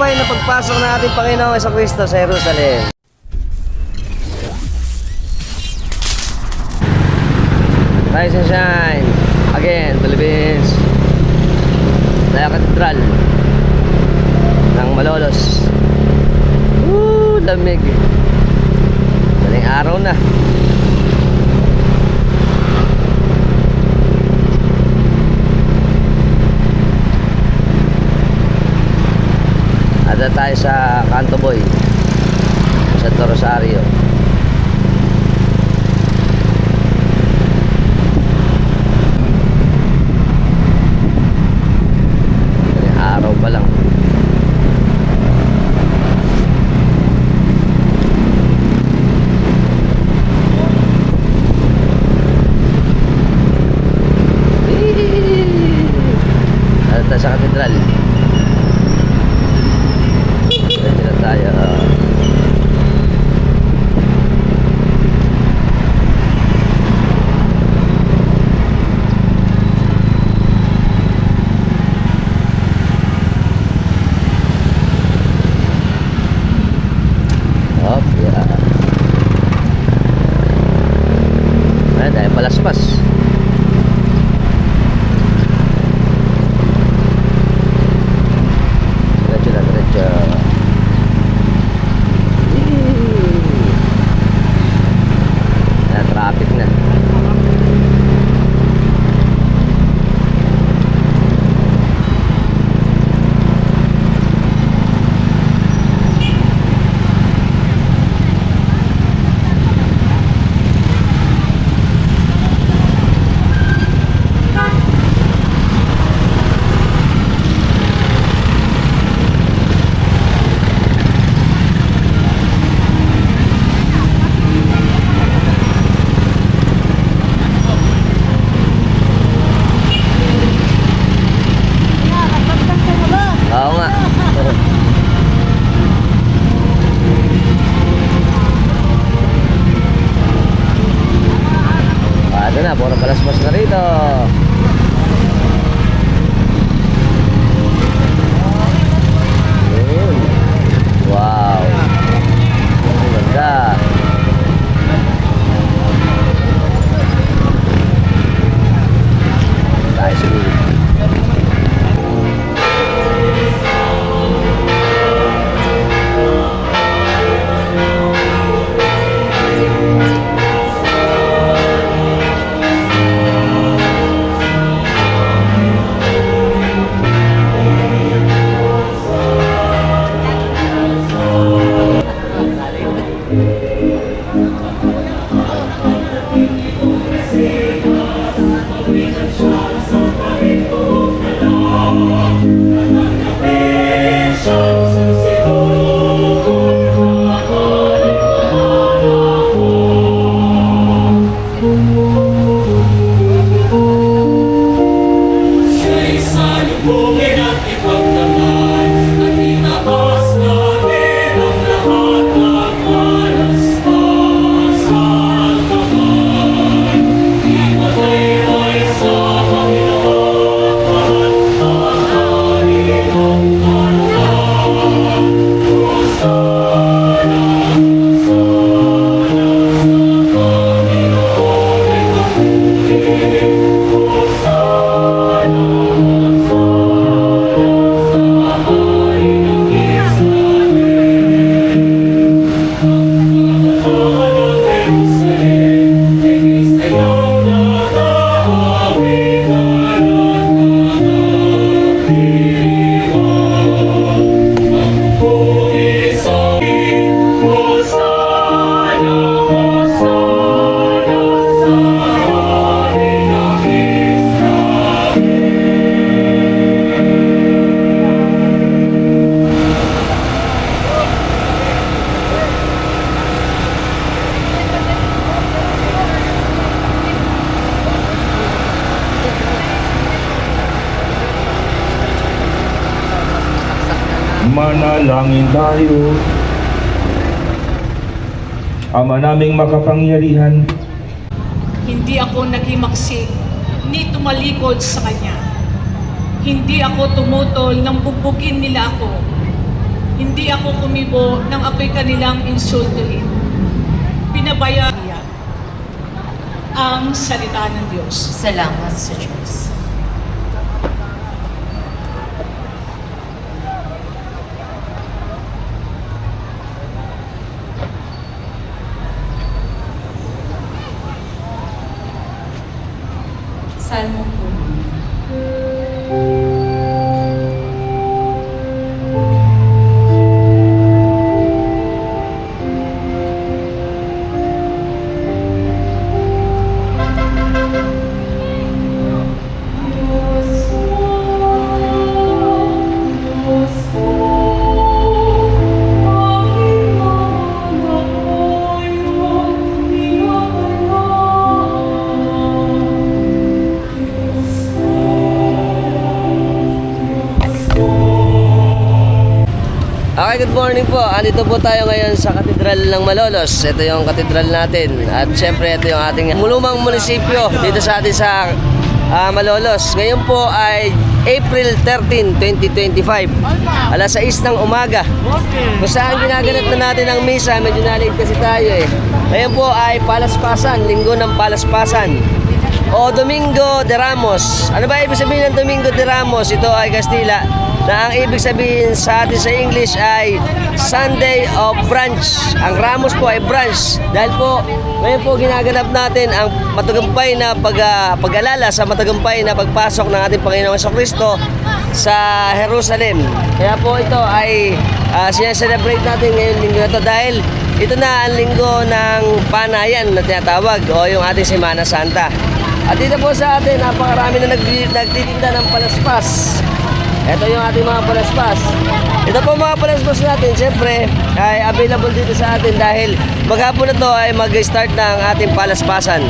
mabuhay na pagpasok ng ating Panginoong Jesucristo sa Jerusalem. Rise and shine again, Philippines. Naya Katedral ng Malolos. Lamig. Maling araw na. Ada tayo sa Canto Boy, sa Rosario. Maling araw pa lang. Sa katedral. Diyan tayo. Hop, yeah. Ayan, tayo palaspas. Traffic na. Oo nga. Ito na, puro palaspas na rito. Wow. Ang ganda. Tayo siguro. Manalangin tayo. Ama naming makapangyarihan, hindi ako naghimaksik ni tumalikod sa Kanya. Hindi ako tumutol nang bugbugin nila ako. Hindi ako kumibo nang ako'y kanilang insultuhin. Pinabaya ang salita ng Diyos. Salamat sa Diyos. Salmo po. Okay, good morning po. Andito po tayo ngayon sa Katedral ng Malolos. Ito yung katedral natin. At syempre, ito yung ating lumang munisipyo dito sa atin sa Malolos. Ngayon po ay April 13, 2025. Alas 6 ng umaga. Kung saan ginaganap na natin ang misa, medyo nalate kasi tayo eh. Ngayon po ay Palaspasan, Linggo ng Palaspasan. O Domingo de Ramos. Ano ba ibig sabihin ng Domingo de Ramos? Ito ay Kastila, na ang ibig sabihin sa atin sa English ay Sunday of Branch. Ang Ramos po ay branch. Dahil po, ngayon po ginaganap natin ang matagumpay na pag-alala sa matagumpay na pagpasok ng ating Panginoong Jesucristo sa Jerusalem. Kaya po ito ay sinaselebrate natin ngayon linggo na ito dahil ito na ang linggo ng panayan na tinatawag o yung ating Semana Santa. At dito po sa atin, napakarami na nagtitinda ng palaspas. Ito yung ating mga palaspas. Ito po mga palaspas natin, siyempre, ay available dito sa atin dahil maghapon na to ay mag-start ng ating palaspasan.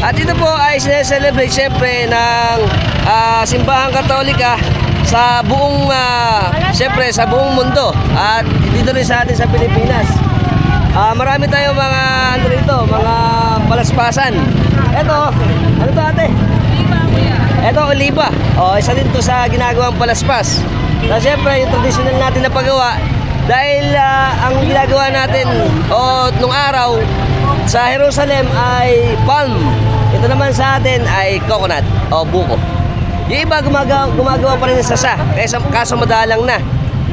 At ito po ay sineselebrate siyempre ng Simbahang Katolika sa buong, siyempre, sa buong mundo. At dito rin sa atin sa Pilipinas. Marami tayong mga, ano rito, mga palaspasan. Ito, ano to ate? Ito, oliba. O, isa din to sa ginagawang palaspas. So, siyempre, yung traditional natin na paggawa, dahil ang ginagawa natin nung araw sa Jerusalem ay palm. Ito naman sa atin ay coconut o buko. Yung iba gumagawa pa rin ng sasa, kaso madalang na.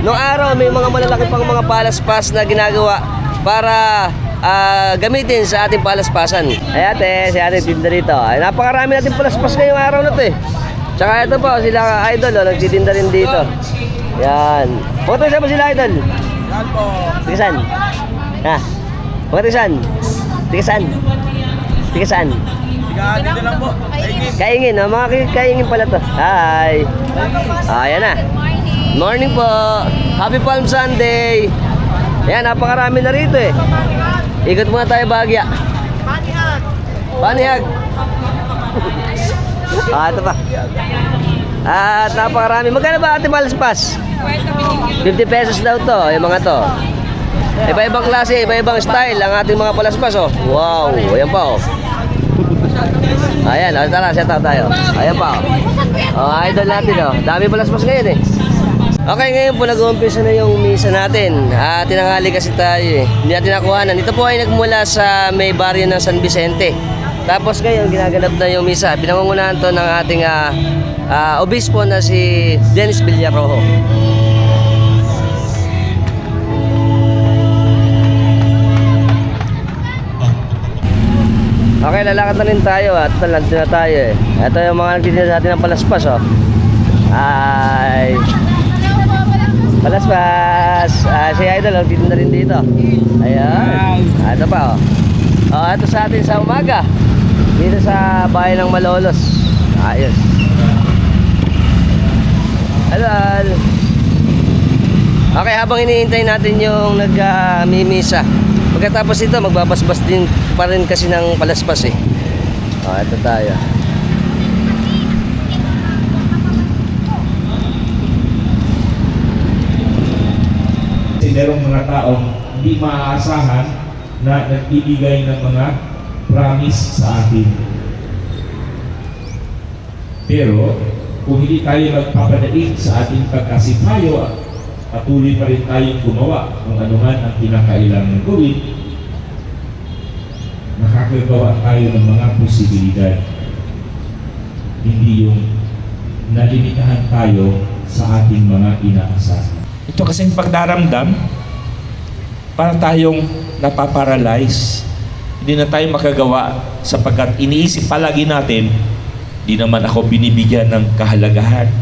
Nung araw, may mga malalaki pang mga palaspas na ginagawa para gamitin sa ating palaspasan. Ay ate, si ate tinda rito. Ay, napakarami natin palaspas ngayong araw na to eh. Tsaka ito po, sila idol, nagtitinda rin dito. Yan. Pagkatisan mo sila idol? Yan po. Tigasan? Ha? Pagkatisan? Tigasan? Tigasan? Dito lang po. Kaingin, no? Mga kaingin pala to. Hi. Ayan na. Morning po. Happy Palm Sunday. Yan, napakarami na rito eh. Ikot muna tayo Bahagya. Banihag. Banihag. Ito pa. At napakarami. Magkano ba ate palaspas? 50 pesos daw to, yung mga to. Iba-ibang klase, iba-ibang style ang ating mga palaspas oh. Wow, ayan pa oh. Ayan, tara, set out tayo. Ayan pa oh. Idol natin oh. Dami palaspas ngayon eh. Okay, ngayon po nag-uumpisa na yung misa natin. Tinanghali kasi tayo eh. Hindi natin nakuhanan. Ito po ay nagmula sa may baryo ng San Vicente. Tapos ngayon, ginaganap na yung misa. Pinangungunahan to ng ating obispo na si Dennis Villarojo. Okay, lalakad na rin tayo at nandito na tayo eh. Ito yung mga nagtitinda sa atin ng palaspas oh. Ay... Palaspas. Si Idol, dito na rin dito. Ayan. Ito pa, oh. Ito sa atin sa umaga. Dito sa bayan ng Malolos. Ayos. Hello. Okay, habang iniintay natin yung nag-mimisa. Pagkatapos ito, magbabasbas din pa rin kasi ng palaspas eh. Ito tayo. Merong mga taong hindi maaasahan na nagbibigay ng mga promise sa atin. Pero kung hindi tayo magpapadaig sa ating pagkasipayo patuloy pa rin tayong gumawa kung ano man ang kinakailangan gawin, nakakagawa tayo ng mga posibilidad. Hindi yung nalimitahan tayo sa ating mga inaasahan. Ito kasing pagdaramdam, para tayong napaparalyze. Hindi na tayo makagawa sapagkat iniisip palagi natin, hindi naman ako binibigyan ng kahalagahan.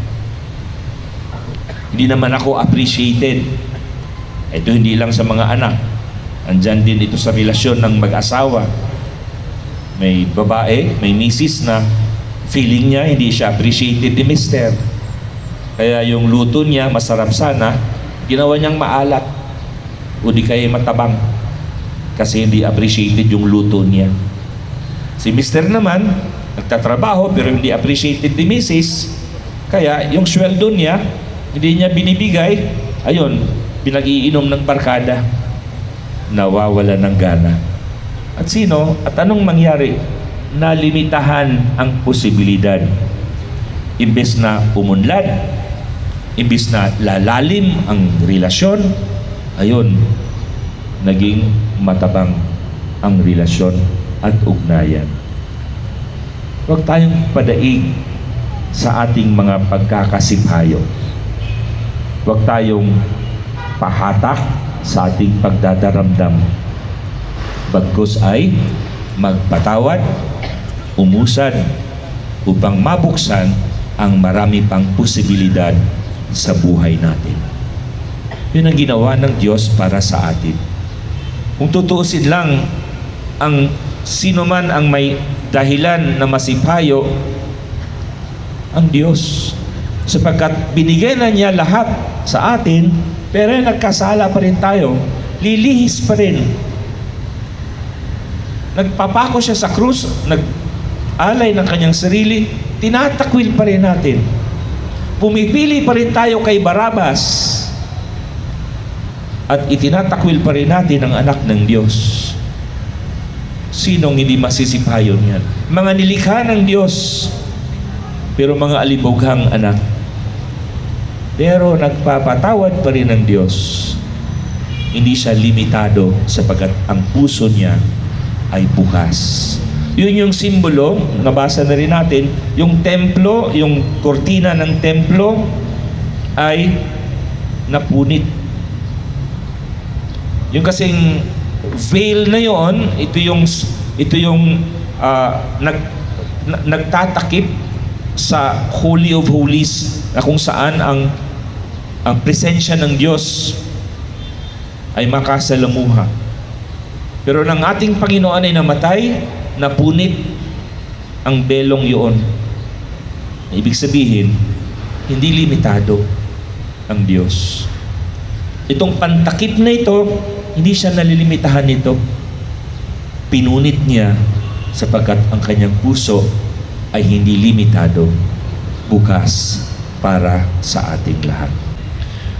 Hindi naman ako appreciated. Ito hindi lang sa mga anak. Andyan din ito sa relasyon ng mag-asawa. May babae, may misis na feeling niya hindi siya appreciated ni mister. Kaya yung luto niya, masarap sana, ginawa niyang maalat o di kaya matabang kasi hindi appreciated yung luto niya. Si mister naman, nagtatrabaho pero hindi appreciated ni misis, kaya yung sweldo niya, hindi niya binibigay, ayun, pinag-iinom ng barkada, nawawala ng gana. At sino? At anong mangyari? Nalimitahan ang posibilidad. Imbes na umunlad, imbes na lalalim ang relasyon, ayun, naging matabang ang relasyon at ugnayan. Huwag tayong padaig sa ating mga pagkakasiphayo. Huwag tayong pahatak sa ating pagdadaramdam. Bagkus ay magpatawad, umusad, upang mabuksan ang marami pang posibilidad sa buhay natin. Yun ang ginawa ng Diyos para sa atin. Kung tutuusin lang, ang sino man ang may dahilan na masipayo, ang Diyos. Sapagkat binigay na niya lahat sa atin, pero nagkasala pa rin tayo, lilihis pa rin. Nagpapako siya sa krus, nag-alay ng kanyang sarili, tinatakwil pa rin natin. Pumipili pa rin tayo kay Barabas at itinatakwil pa rin natin ang anak ng Diyos. Sinong hindi masisipayon yan? Mga nilikha ng Diyos, pero mga alibughang anak. Pero nagpapatawad pa rin ng Diyos. Hindi siya limitado sapagkat ang puso niya ay bukas. Yun yung simbolo, nabasa na rin natin, yung templo, yung kortina ng templo ay napunit. Yung kasing veil na yon, ito yung nagtatakip sa Holy of Holies na kung saan ang presensya ng Diyos ay makasalamuha. Pero nang ating Panginoon ay namatay, napunit ang belong yun. Ibig sabihin, hindi limitado ang Diyos. Itong pantakip na ito, hindi siya nalilimitahan nito. Pinunit niya sapagkat ang kanyang puso ay hindi limitado, bukas para sa ating lahat.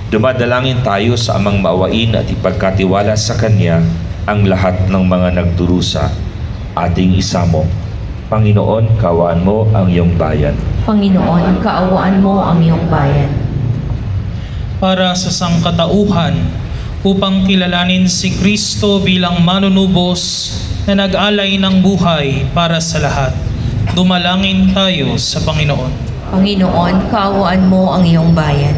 Dumadalangin tayo sa Amang Maawain at ipagkatiwala sa Kanya ang lahat ng mga nagdurusa. Ating isamo, Panginoon, kaawaan mo ang iyong bayan. Panginoon, kaawaan mo ang iyong bayan. Para sa sangkatauhan, upang kilalanin si Kristo bilang manunubos na nag-alay ng buhay para sa lahat. Dumalangin tayo sa Panginoon. Panginoon, kaawaan mo ang iyong bayan.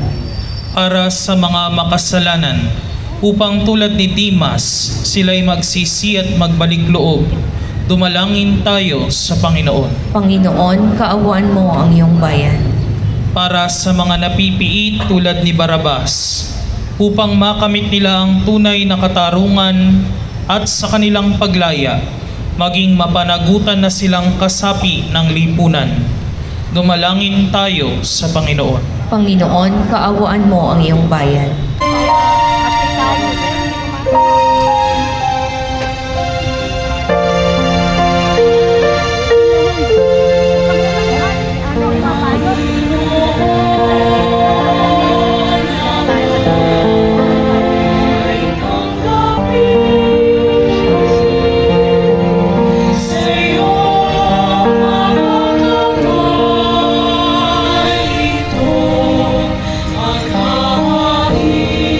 Para sa mga makasalanan, upang tulad ni Dimas, sila'y magsisi at magbalik loob. Dumalangin tayo sa Panginoon. Panginoon, kaawaan mo ang iyong bayan. Para sa mga napipiit tulad ni Barabas, upang makamit nila ang tunay na katarungan at sa kanilang paglaya, maging mapanagutan na silang kasapi ng lipunan. Dumalangin tayo sa Panginoon. Panginoon, kaawaan mo ang iyong bayan. Ito ang kawain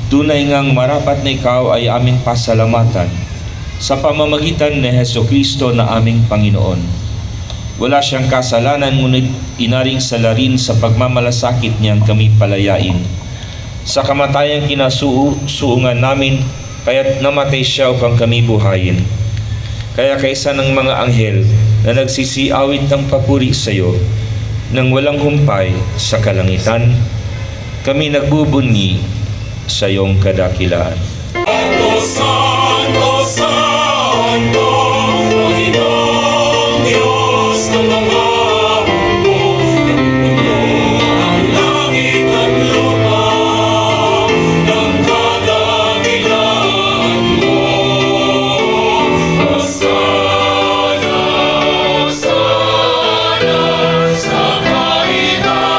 Tunay ngang marapat na ikaw ay aming pasalamatan sa pamamagitan ni Hesukristo na aming Panginoon. Wala siyang kasalanan ngunit inaring salarin sa pagmamalasakit niyang kami palayain. Sa kamatayang kinasuungan namin, kaya't namatay siya upang kami buhayin. Kaya kaysa ng mga anghel na nagsisiawit ng papuri sa iyo, nang walang humpay sa kalangitan, kami nagbubunyi sa iyong kadakilaan. Santo, Santo, Santo, Panginoong Diyos ng mga hukbo, napupuno ang langit at lupa ng kadakilaan mo. Hosana, Hosana, sa kaitaasan.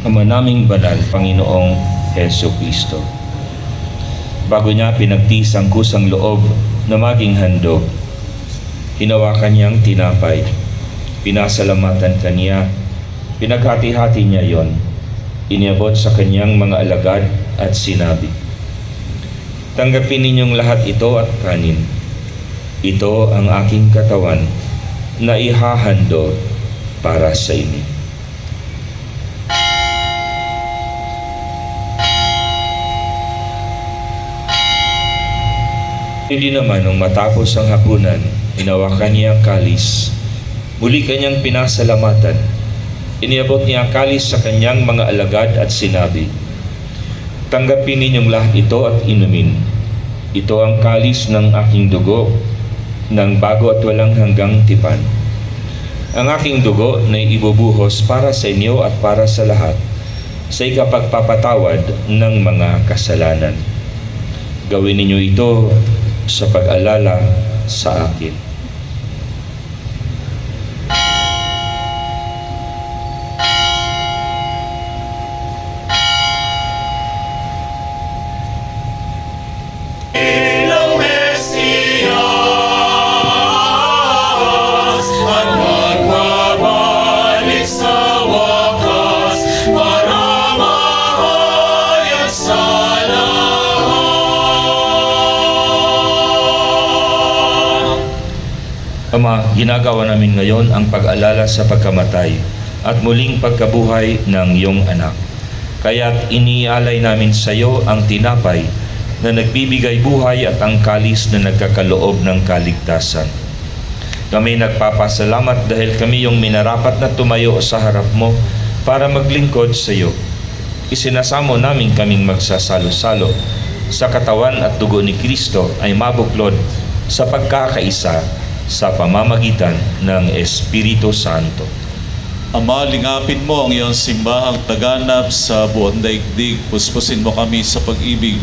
Ama naming banal, Panginoong Heso Kristo. Bago niya pinagtiis ang kusang loob na maging handog, hinawakan niyang tinapay, pinasalamatan kaniya, pinaghati-hati niya yon, iniabot sa kanyang mga alagad at sinabi, "Tanggapin ninyong lahat ito at kanin. Ito ang aking katawan na ihahandog para sa inyo." Hindi naman nung matapos ang hapunan, hinawakan niya ang kalis. Muli kanyang pinasalamatan. Iniabot niya ang kalis sa kanyang mga alagad at sinabi, "Tanggapin ninyong lahat ito at inumin. Ito ang kalis ng aking dugo, ng bago at walang hanggang tipan. Ang aking dugo na ibubuhos para sa inyo at para sa lahat, sa ikapagpapatawad ng mga kasalanan. Gawin ninyo ito sa pag-alala sa akin." Ilang Mesiyas at magbabalik sa wakas para mahayag sa Ama, ginagawa namin ngayon ang pag-alala sa pagkamatay at muling pagkabuhay ng iyong anak. Kaya't inialay namin sa iyo ang tinapay na nagbibigay buhay at ang kalis na nagkakaloob ng kaligtasan. Kami nagpapasalamat dahil kami yung minarapat na tumayo sa harap mo para maglingkod sa iyo. Isinasamo namin kaming magsasalo-salo sa katawan at dugo ni Kristo ay mabuklod sa pagkakaisa sa pamamagitan ng Espiritu Santo. Ama, lingapin mo ang iyong simbahang taganap sa buong daigdig. Puspusin mo kami sa pag-ibig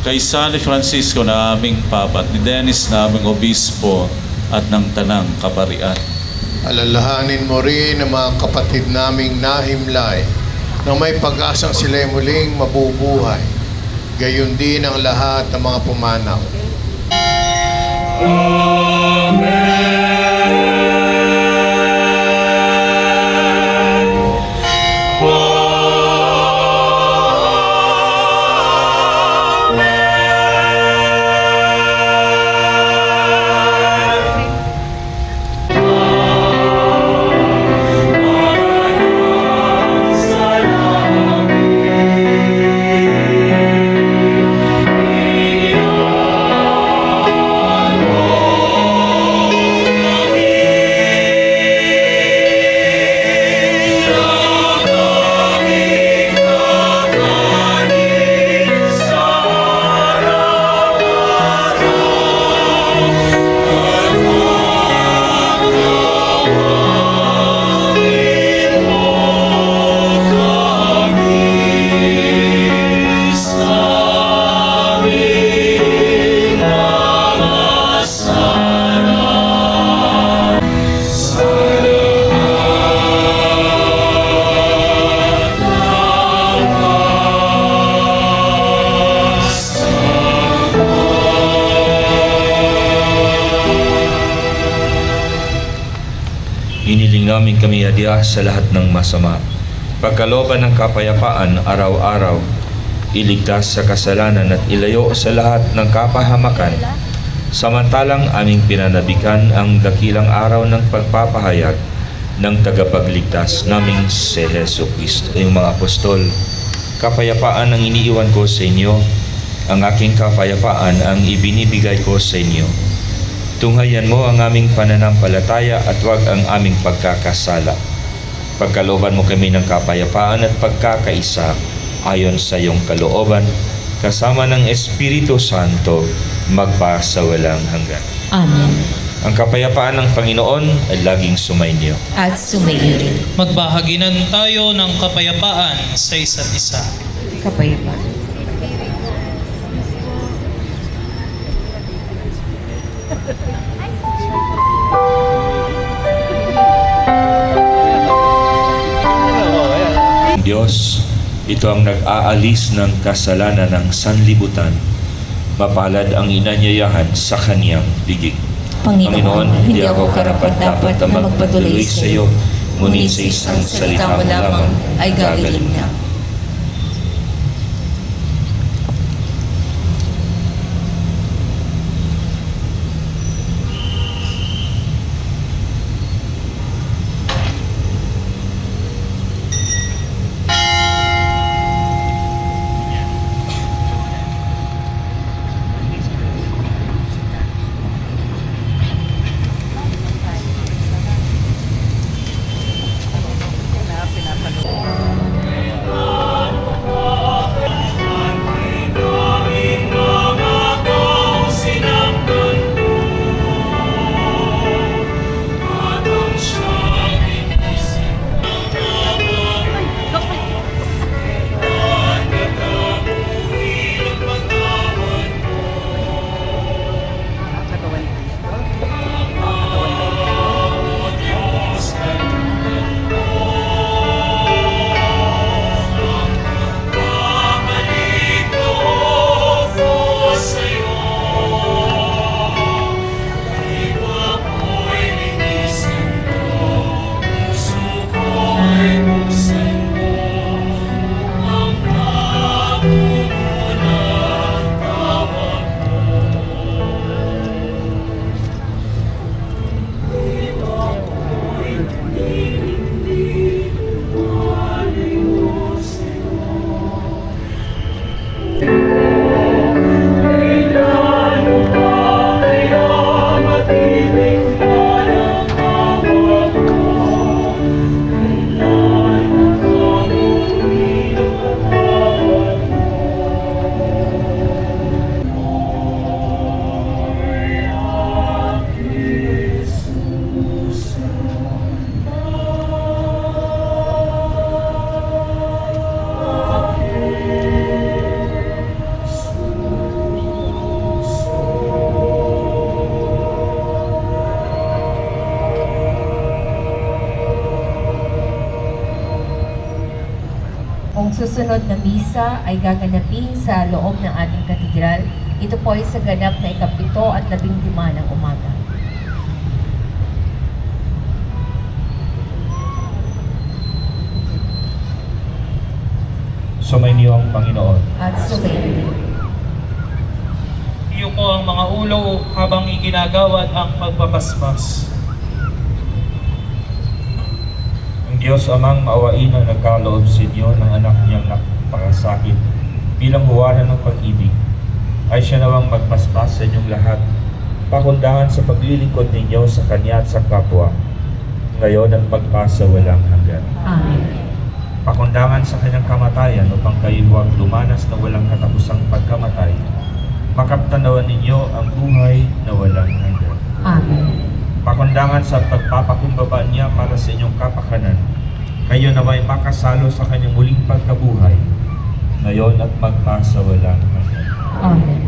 kay San Francisco na aming Papa at ni Dennis na aming Obispo at ng Tanang Kaparian. Alalahanin mo rin ang mga kapatid naming nahimlay na may pag-asang sila'y muling mabubuhay. Gayon din ang lahat ng mga pumanaw. Hinihiling namin kami, Adya, sa lahat ng masama. Pagkalooban ng kapayapaan araw-araw, iligtas sa kasalanan at ilayo sa lahat ng kapahamakan. Samantalang aming pinanabikan ang dakilang araw ng pagpapahayag ng tagapagligtas naming si Heso Kristo. Yung mga apostol, kapayapaan ang iniiwan ko sa inyo, ang aking kapayapaan ang ibinibigay ko sa inyo. Tunghayan mo ang aming pananampalataya at huwag ang aming pagkakasala. Pagkalooban mo kami ng kapayapaan at pagkakaisa ayon sa iyong kalooban, kasama ng Espiritu Santo, magpasawalang hanggan. Amen. Ang kapayapaan ng Panginoon ay laging sumainyo. At sumayo rin. Magbahaginan tayo ng kapayapaan sa isa't isa. Kapayapaan. Diyos, ito ang nag-aalis ng kasalanan ng sanlibutan. Mapalad ang inanyayahan sa kaniyang bigig. Panginoon, hindi ako karapat-dapat na magpatuloy sa iyo, ngunit sa isang salita mo lamang ay gagaling na. Ang susunod na misa ay gaganapin sa loob ng ating katedral. Ito po ay sa ganap na 7 at 15 ng umaga. Sumainyo ang Panginoon. At sumayo rin. Iyo po ang mga ulo habang iginagawad ang pagpapaspas. Ang Diyos Amang maawain ang nagkaloob sa inyo ng anak niyang napakasakit bilang huwaran ng pag-ibig, ay siya nawang magpaspas sa inyong lahat, pakundangan sa paglilingkod ninyo sa Kanya at sa kapwa, ngayon at magpasawalang hanggan. Amen. Pakundangan sa Kanyang kamatayan upang kayo huwag lumanas na walang katapusang pagkamatay, makaptanawan ninyo ang buhay na walang hanggan. Amen. Pakundangan sa pagpapakumbaba niya para sa inyong kapakanan, kayo na may makasalo sa kanyang muling pagkabuhay, ngayon at magpasawalang hanggan. Amen.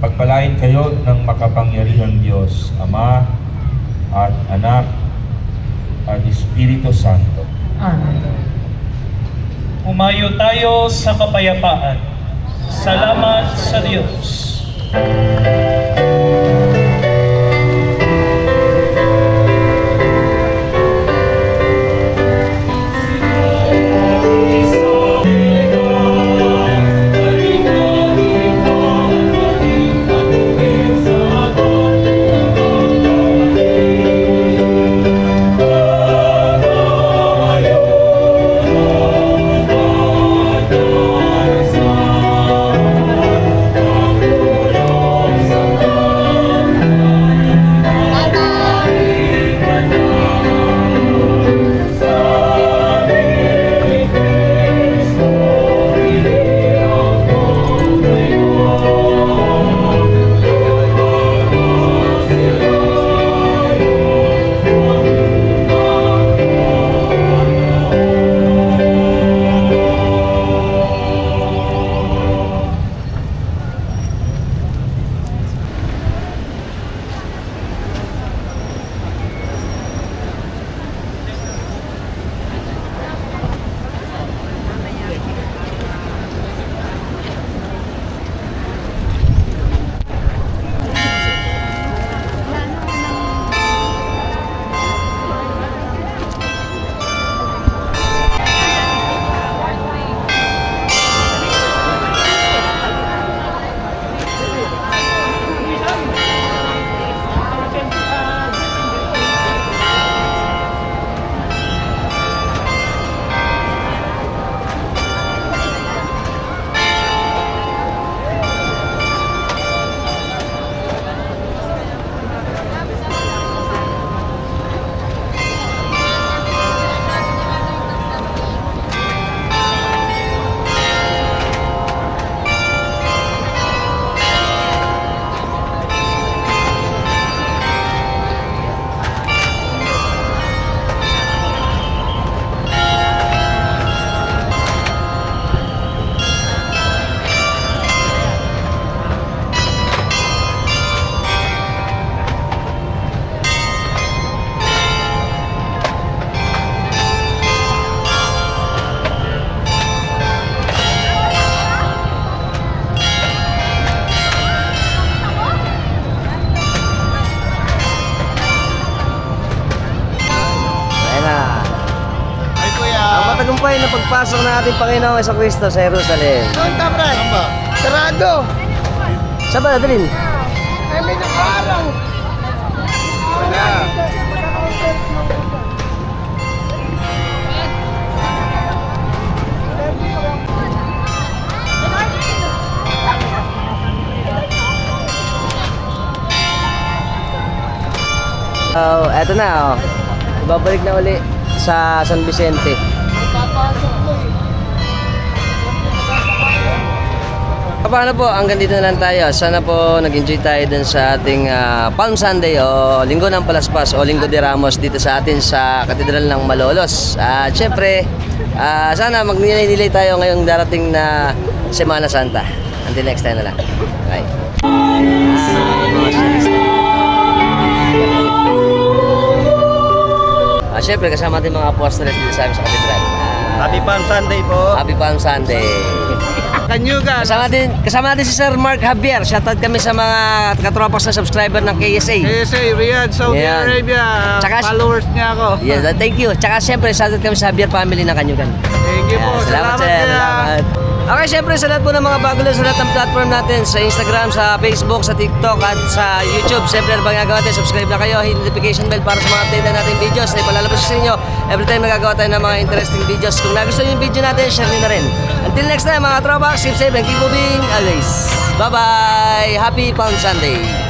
Pagpalain kayo ng makapangyarihang Diyos, Ama at Anak at Espiritu Santo. Amen. Umayo tayo sa kapayapaan. Salamat sa Diyos. pagpasok ng ating Panginoong Jesucristo sa Jerusalem. Saan ba? Sarado! Saan ba natin? Ay, may nakaarang! Wala. Oh, eto na oh. Ibabalik na uli sa San Vicente. Paano po, hanggang dito na lang tayo. Sana po nag-enjoy tayo dun sa ating Palm Sunday o Linggo ng Palaspas o Linggo de Ramos dito sa atin sa Katedral ng Malolos. At syempre, sana mag-nilay tayo ngayong darating na Semana Santa. Until next time na lang. Bye. Syempre, kasama natin mga apostoles dito sa amin sa Katedral. Happy Palm Sunday po. Happy Palm Sunday. Kanyugan. Kasama natin si Sir Mark Javier. Shoutout kami sa mga katropas na subscriber ng KSA. KSA, Riyadh, Saudi Yan. Arabia. Tsaka- Followers niya ako. Yes, thank you. Tsaka siyempre, shoutout kami sa Javier family ng Kanyugan. Thank you po. Salamat, Salamat sir. kaya. Salamat. Okay, syempre sa lahat po ng mga bago lang sa lahat ng platform natin, sa Instagram, sa Facebook, sa TikTok, at sa YouTube. Siyempre, ano ba gagawa natin? Subscribe na kayo, hit notification bell para sa mga update na natin videos na ipalalabas sa inyo. Every time nagagawa tayo ng mga interesting videos. Kung nagustuhan yung video natin, share nyo na rin. Until next time, mga tropa, keep safe and keep moving always. Bye-bye! Happy Palm Sunday!